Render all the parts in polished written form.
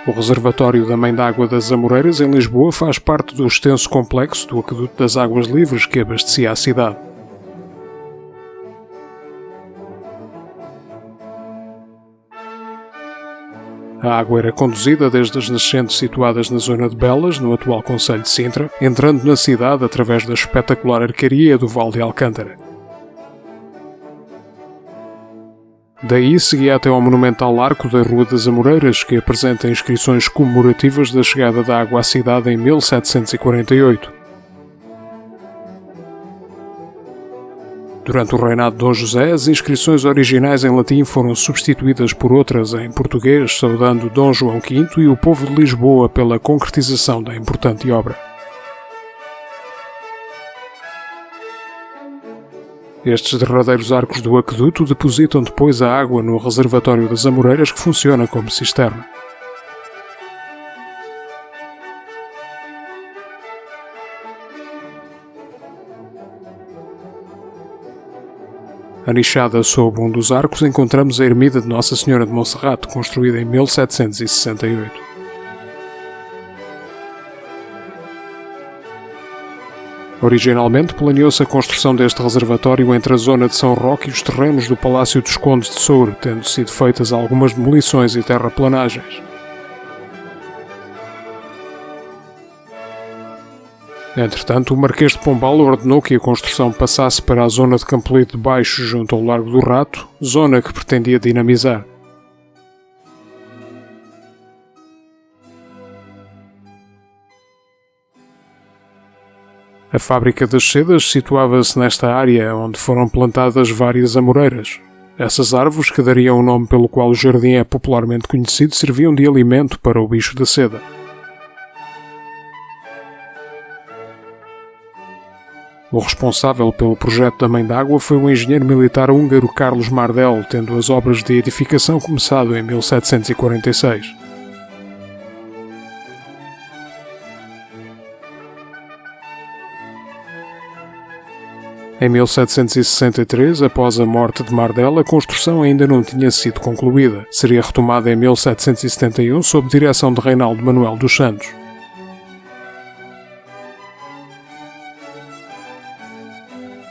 O reservatório da Mãe d'Água das Amoreiras, em Lisboa, faz parte do extenso complexo do Aqueduto das Águas Livres que abastecia a cidade. A água era conduzida desde as nascentes situadas na zona de Belas, no atual concelho de Sintra, entrando na cidade através da espetacular arcaria do Val de Alcântara. Daí seguia até ao monumental arco da Rua das Amoreiras, que apresenta inscrições comemorativas da chegada da água à cidade em 1748. Durante o reinado de Dom José, as inscrições originais em latim foram substituídas por outras em português, saudando Dom João V e o povo de Lisboa pela concretização da importante obra. Estes derradeiros arcos do aqueduto depositam depois a água no reservatório das Amoreiras, que funciona como cisterna. Anichada sob um dos arcos encontramos a ermida de Nossa Senhora de Monserrate, construída em 1768. Originalmente planeou-se a construção deste reservatório entre a zona de São Roque e os terrenos do Palácio dos Condes de Soure, tendo sido feitas algumas demolições e terraplanagens. Entretanto, o Marquês de Pombal ordenou que a construção passasse para a zona de Campolide de Baixo, junto ao Largo do Rato, zona que pretendia dinamizar. A fábrica das sedas situava-se nesta área, onde foram plantadas várias amoreiras. Essas árvores, que dariam o nome pelo qual o jardim é popularmente conhecido, serviam de alimento para o bicho da seda. O responsável pelo projeto da Mãe d'Água foi o engenheiro militar húngaro Carlos Mardel, tendo as obras de edificação começado em 1746. Em 1763, após a morte de Mardel, a construção ainda não tinha sido concluída. Seria retomada em 1771 sob direção de Reinaldo Manuel dos Santos.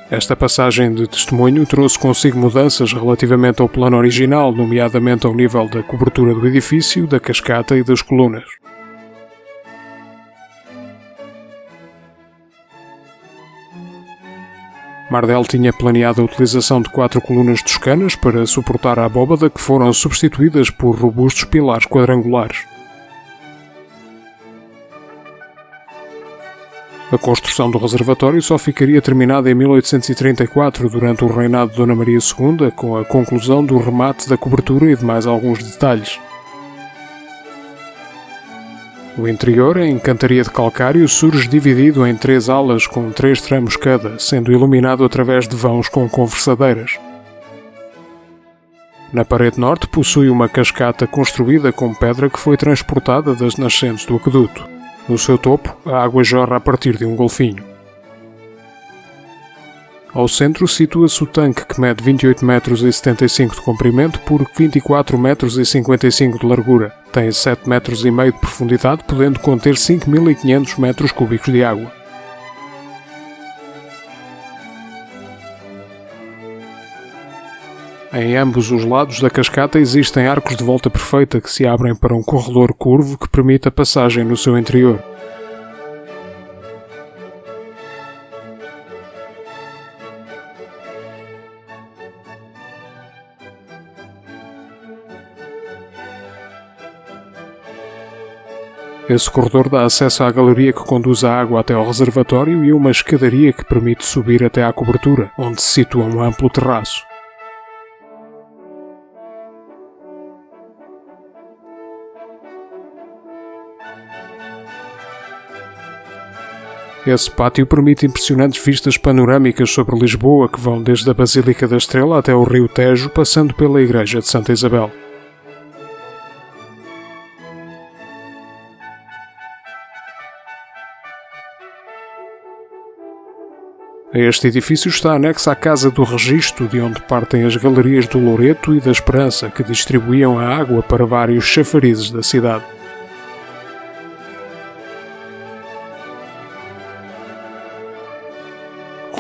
Esta passagem de testemunho trouxe consigo mudanças relativamente ao plano original, nomeadamente ao nível da cobertura do edifício, da cascata e das colunas. Mardel tinha planeado a utilização de 4 colunas toscanas para suportar a abóbada, que foram substituídas por robustos pilares quadrangulares. A construção do reservatório só ficaria terminada em 1834, durante o reinado de Dona Maria II, com a conclusão do remate da cobertura e de mais alguns detalhes. O interior, em cantaria de calcário, surge dividido em 3 alas com 3 tramos cada, sendo iluminado através de vãos com conversadeiras. Na parede norte possui uma cascata construída com pedra que foi transportada das nascentes do aqueduto. No seu topo, a água jorra a partir de um golfinho. Ao centro situa-se o tanque, que mede 28,75 metros de comprimento por 24,55 metros de largura. Tem 7,5 metros de profundidade, podendo conter 5.500 metros cúbicos de água. Em ambos os lados da cascata existem arcos de volta perfeita que se abrem para um corredor curvo que permite a passagem no seu interior. Esse corredor dá acesso à galeria que conduz a água até ao reservatório e uma escadaria que permite subir até à cobertura, onde se situa um amplo terraço. Esse pátio permite impressionantes vistas panorâmicas sobre Lisboa, que vão desde a Basílica da Estrela até o Rio Tejo, passando pela Igreja de Santa Isabel. A este edifício está anexa a Casa do Registro, de onde partem as galerias do Loreto e da Esperança, que distribuíam a água para vários chafarizes da cidade.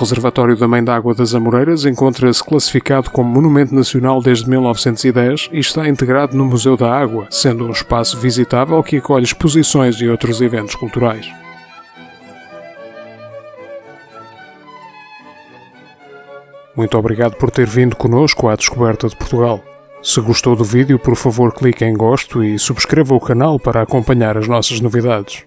Reservatório da Mãe d'Água das Amoreiras encontra-se classificado como Monumento Nacional desde 1910 e está integrado no Museu da Água, sendo um espaço visitável que acolhe exposições e outros eventos culturais. Muito obrigado por ter vindo conosco à Descoberta de Portugal. Se gostou do vídeo, por favor clique em gosto e subscreva o canal para acompanhar as nossas novidades.